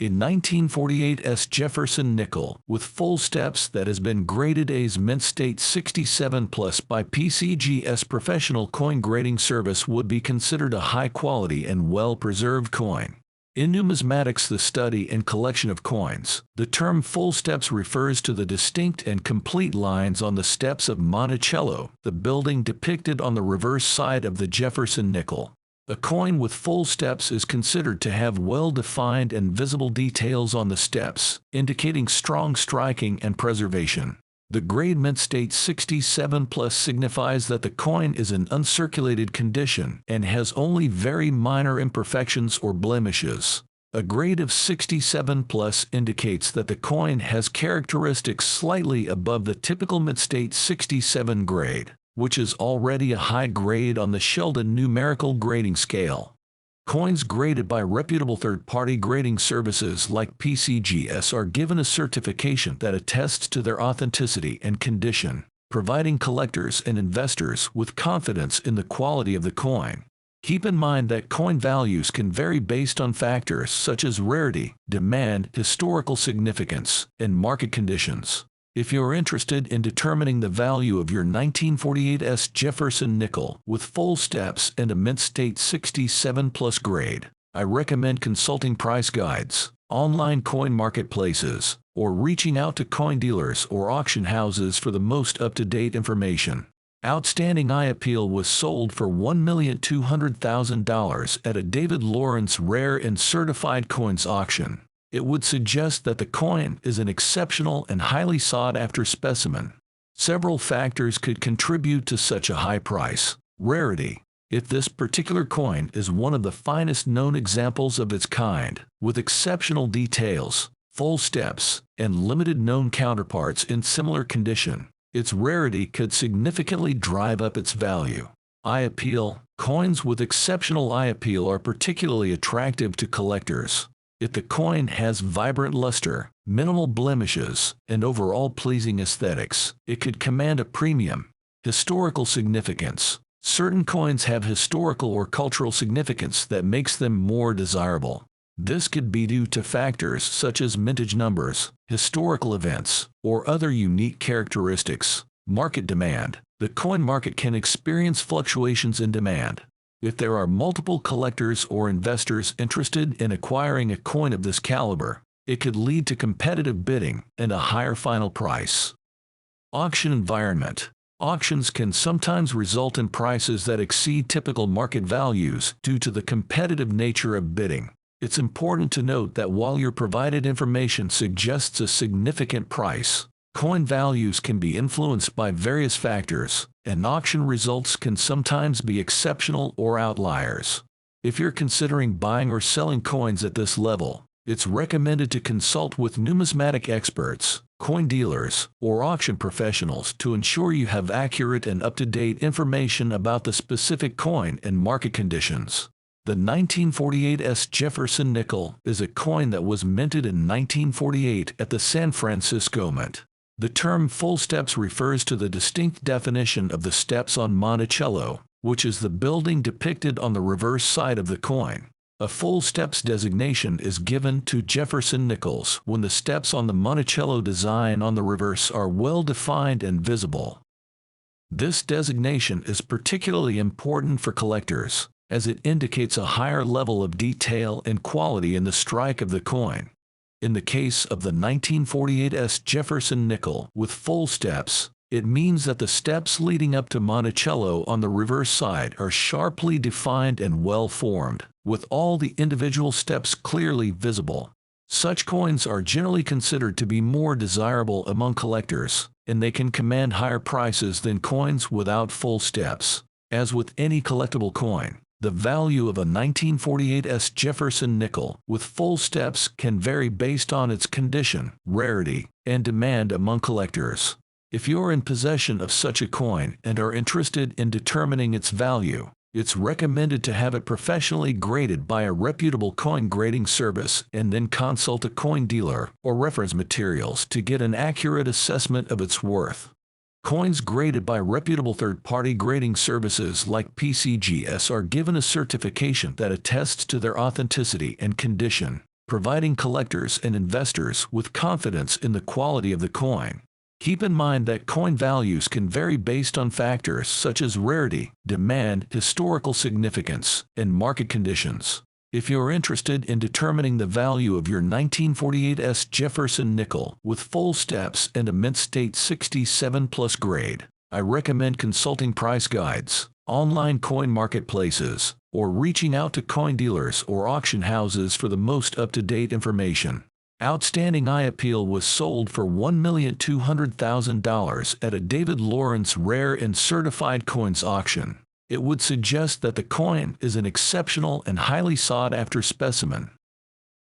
A 1948 Jefferson nickel with full steps that has been graded A's mint state 67 plus by PCGS professional coin grading service would be considered a high quality and well-preserved coin. In numismatics, the study and collection of coins, the term full steps refers to the distinct and complete lines on the steps of Monticello, the building depicted on the reverse side of the Jefferson nickel. A coin with full steps is considered to have well-defined and visible details on the steps, indicating strong striking and preservation. The grade mint state 67 plus signifies that the coin is in uncirculated condition and has only very minor imperfections or blemishes. A grade of 67 plus indicates that the coin has characteristics slightly above the typical mint state 67 grade, which is already a high grade on the Sheldon numerical grading scale. Coins graded by reputable third-party grading services like PCGS are given a certification that attests to their authenticity and condition, providing collectors and investors with confidence in the quality of the coin. Keep in mind that coin values can vary based on factors such as rarity, demand, historical significance, and market conditions. If you are interested in determining the value of your 1948 Jefferson nickel with full steps and a mint state 67 plus grade, I recommend consulting price guides, online coin marketplaces, or reaching out to coin dealers or auction houses for the most up-to-date information. Outstanding eye appeal was sold for $1,200,000 at a David Lawrence Rare and Certified Coins auction. It would suggest that the coin is an exceptional and highly sought-after specimen. Several factors could contribute to such a high price. Rarity. If this particular coin is one of the finest known examples of its kind, with exceptional details, full steps, and limited known counterparts in similar condition, its rarity could significantly drive up its value. Eye appeal. Coins with exceptional eye appeal are particularly attractive to collectors. If the coin has vibrant luster, minimal blemishes, and overall pleasing aesthetics, it could command a premium. Historical significance. Certain coins have historical or cultural significance that makes them more desirable. This could be due to factors such as mintage numbers, historical events, or other unique characteristics. Market demand. The coin market can experience fluctuations in demand. If there are multiple collectors or investors interested in acquiring a coin of this caliber, it could lead to competitive bidding and a higher final price. Auction environment. Auctions can sometimes result in prices that exceed typical market values due to the competitive nature of bidding. It's important to note that while your provided information suggests a significant price, coin values can be influenced by various factors, and auction results can sometimes be exceptional or outliers. If you're considering buying or selling coins at this level, it's recommended to consult with numismatic experts, coin dealers, or auction professionals to ensure you have accurate and up-to-date information about the specific coin and market conditions. The 1948 Jefferson nickel is a coin that was minted in 1948 at the San Francisco Mint. The term full steps refers to the distinct definition of the steps on Monticello, which is the building depicted on the reverse side of the coin. A full steps designation is given to Jefferson nickels when the steps on the Monticello design on the reverse are well defined and visible. This designation is particularly important for collectors, as it indicates a higher level of detail and quality in the strike of the coin. In the case of the 1948 Jefferson nickel with full steps, it means that the steps leading up to Monticello on the reverse side are sharply defined and well formed, with all the individual steps clearly visible. Such coins are generally considered to be more desirable among collectors, and they can command higher prices than coins without full steps. As with any collectible coin, the value of a 1948 Jefferson nickel with full steps can vary based on its condition, rarity, and demand among collectors. If you are in possession of such a coin and are interested in determining its value, it's recommended to have it professionally graded by a reputable coin grading service and then consult a coin dealer or reference materials to get an accurate assessment of its worth. Coins graded by reputable third-party grading services like PCGS are given a certification that attests to their authenticity and condition, providing collectors and investors with confidence in the quality of the coin. Keep in mind that coin values can vary based on factors such as rarity, demand, historical significance, and market conditions. If you're interested in determining the value of your 1948 Jefferson nickel with full steps and a mint state 67 plus grade, I recommend consulting price guides, online coin marketplaces, or reaching out to coin dealers or auction houses for the most up-to-date information. Outstanding eye appeal was sold for $1,200,000 at a David Lawrence Rare and Certified Coins auction. It would suggest that the coin is an exceptional and highly sought-after specimen.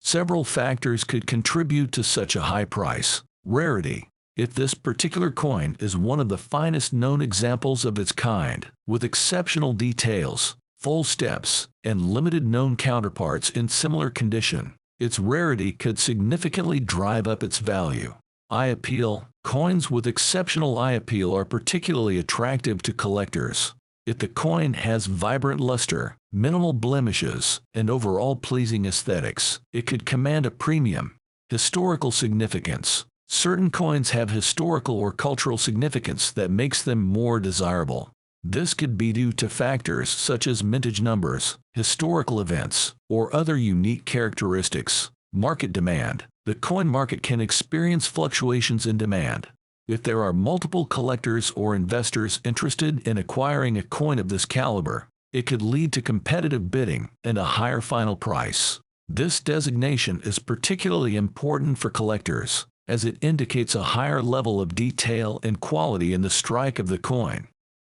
Several factors could contribute to such a high price. Rarity. If this particular coin is one of the finest known examples of its kind, with exceptional details, full steps, and limited known counterparts in similar condition, its rarity could significantly drive up its value. Eye appeal. Coins with exceptional eye appeal are particularly attractive to collectors. If the coin has vibrant luster, minimal blemishes, and overall pleasing aesthetics, it could command a premium. Historical significance. Certain coins have historical or cultural significance that makes them more desirable. This could be due to factors such as mintage numbers, historical events, or other unique characteristics. Market demand. The coin market can experience fluctuations in demand. If there are multiple collectors or investors interested in acquiring a coin of this caliber, it could lead to competitive bidding and a higher final price. This designation is particularly important for collectors, as it indicates a higher level of detail and quality in the strike of the coin.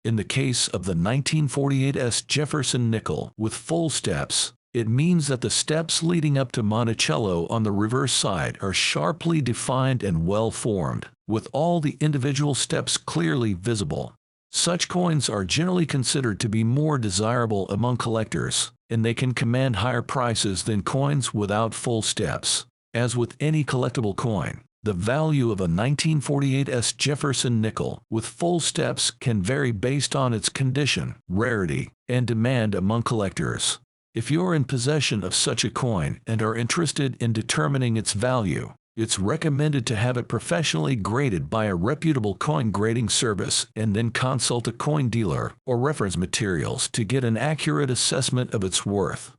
In the case of the 1948 Jefferson nickel with full steps, it means that the steps leading up to Monticello on the reverse side are sharply defined and well formed, with all the individual steps clearly visible. Such coins are generally considered to be more desirable among collectors, and they can command higher prices than coins without full steps. As with any collectible coin, the value of a 1948 Jefferson nickel with full steps can vary based on its condition, rarity, and demand among collectors. If you're in possession of such a coin and are interested in determining its value, it's recommended to have it professionally graded by a reputable coin grading service and then consult a coin dealer or reference materials to get an accurate assessment of its worth.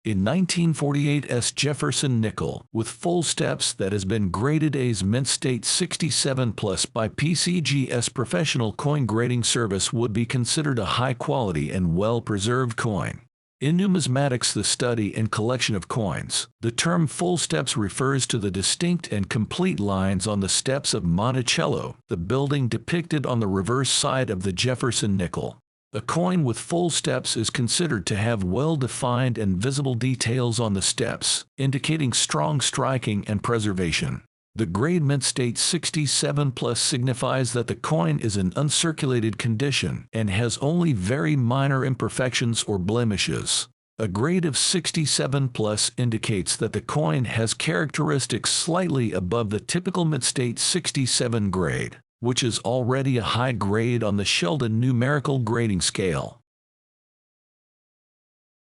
A 1948 Jefferson nickel with full steps that has been graded as mint state 67 plus by PCGS professional coin grading service would be considered a high quality and well-preserved coin. In numismatics, the study and collection of coins, the term full steps refers to the distinct and complete lines on the steps of Monticello, the building depicted on the reverse side of the Jefferson nickel. A coin with full steps is considered to have well-defined and visible details on the steps, indicating strong striking and preservation. The grade mint state 67 plus signifies that the coin is in uncirculated condition and has only very minor imperfections or blemishes. A grade of 67 plus indicates that the coin has characteristics slightly above the typical mint state 67 grade, which is already a high grade on the Sheldon numerical grading scale.